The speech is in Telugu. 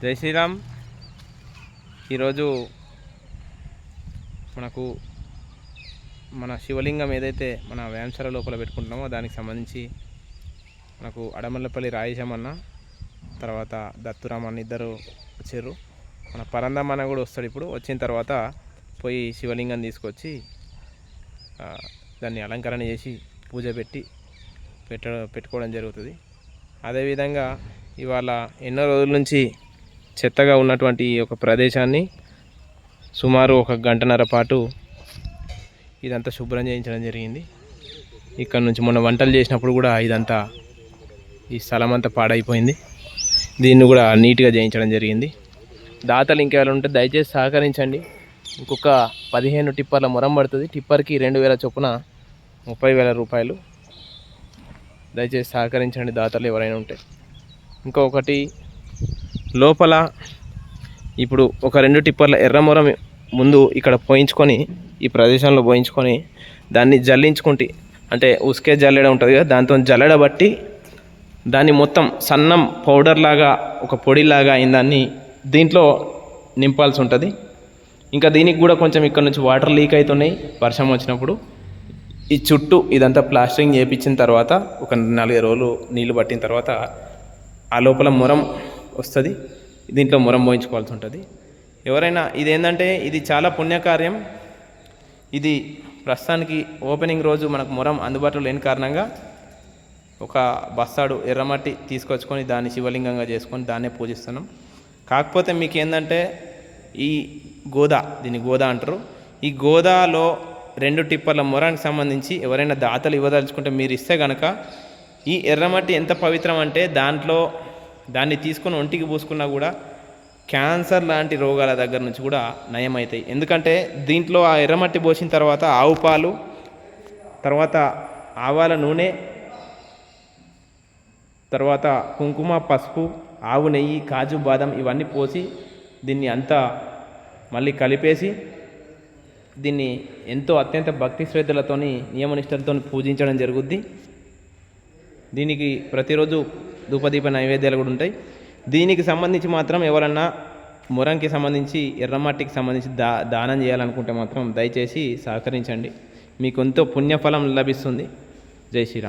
జై శ్రీరామ్. ఈరోజు మనకు మన శివలింగం ఏదైతే మన వేంసర లోపల పెట్టుకుంటున్నామో దానికి సంబంధించి మనకు అడమల్లపల్లి రాయేశమన్న తర్వాత దత్తురామన్న ఇద్దరు వచ్చారు. మన పరందమ్మన్న కూడా వస్తాడు. ఇప్పుడు వచ్చిన తర్వాత పోయి శివలింగం తీసుకొచ్చి దాన్ని అలంకరణ చేసి పూజ పెట్టుకోవడం జరుగుతుంది. అదేవిధంగా ఇవాళ ఎన్నో రోజుల నుంచి చెత్తగా ఉన్నటువంటి ఒక ప్రదేశాన్ని సుమారు 1 గంటన్నర పాటు ఇదంతా శుభ్రం చేయించడం జరిగింది. ఇక్కడ నుంచి మొన్న వంటలు చేసినప్పుడు కూడా ఇదంతా ఈ స్థలం అంతా పాడైపోయింది. దీన్ని కూడా నీట్గా చేయించడం జరిగింది. దాతలు ఇంకెవరు ఉంటే దయచేసి సహకరించండి. ఇంకొక 15 టిప్పర్ల మొరం పడుతుంది. టిప్పర్కి 2000 చొప్పున 30,000 రూపాయలు. దయచేసి సహకరించండి దాతలు ఎవరైనా ఉంటే. ఇంకొకటి లోపల ఇప్పుడు ఒక 2 టిప్పర్ల ఎర్రమొరం ముందు ఇక్కడ పోయించుకొని ఈ ప్రదేశంలో పోయించుకొని దాన్ని జల్లించుకుంటే అంటే ఉసుకే జల్లెడ ఉంటుంది కదా, దాంతో జల్లెడ బట్టి దాన్ని మొత్తం సన్నం పౌడర్ లాగా ఒక పొడిలాగా అయిందాన్ని దీంట్లో నింపాల్సి ఉంటుంది. ఇంకా దీనికి కూడా కొంచెం ఇక్కడ నుంచి వాటర్ లీక్ అవుతున్నాయి వర్షం వచ్చినప్పుడు. ఈ చుట్టూ ఇదంతా ప్లాస్టరింగ్ చేయించిన తర్వాత ఒక 4 రోజులు నీళ్లు పట్టిన తర్వాత ఆ లోపల మొరం వస్తుంది. దీంట్లో మొరం పోయించుకోవాల్సి ఉంటుంది. ఎవరైనా ఇదేంటంటే ఇది చాలా పుణ్యకార్యం. ఇది ప్రస్తుతానికి ఓపెనింగ్ రోజు మనకు మొరం అందుబాటులో లేని కారణంగా ఒక బస్తాడు ఎర్రమట్టి తీసుకొచ్చుకొని దాన్ని శివలింగంగా చేసుకొని దాన్నే పూజిస్తున్నాం. కాకపోతే మీకు ఏంటంటే ఈ దీన్ని గోదా అంటారు. ఈ గోదాలో 2 టిప్పర్ల మొరానికి సంబంధించి ఎవరైనా దాతలు ఇవ్వదలుచుకుంటే మీరు ఇస్తే కనుక ఈ ఎర్రమట్టి ఎంత పవిత్రం అంటే దాన్ని తీసుకొని ఒంటికి పూసుకున్నా కూడా క్యాన్సర్ లాంటి రోగాల దగ్గర నుంచి కూడా నయమవుతాయి. ఎందుకంటే దీంట్లో ఆ ఎర్రమట్టి పోసిన తర్వాత ఆవు పాలు, తర్వాత ఆవాల నూనె, తర్వాత కుంకుమ, పసుపు, ఆవు నెయ్యి, కాజు, బాదం ఇవన్నీ పోసి దీన్ని అంతా మళ్ళీ కలిపేసి దీన్ని ఎంతో అత్యంత భక్తి శ్రద్ధలతోని నియమనిష్టలతో పూజించడం జరుగుద్ది. దీనికి ప్రతిరోజు ధూపదీప నైవేద్యాలు కూడా ఉంటాయి. దీనికి సంబంధించి మాత్రం ఎవరన్నా మొరంకి సంబంధించి ఎర్రమట్టికి సంబంధించి దానం చేయాలనుకుంటే మాత్రం దయచేసి సహకరించండి. మీకు ఎంతో పుణ్యఫలం లభిస్తుంది. జై శ్రీరామ్.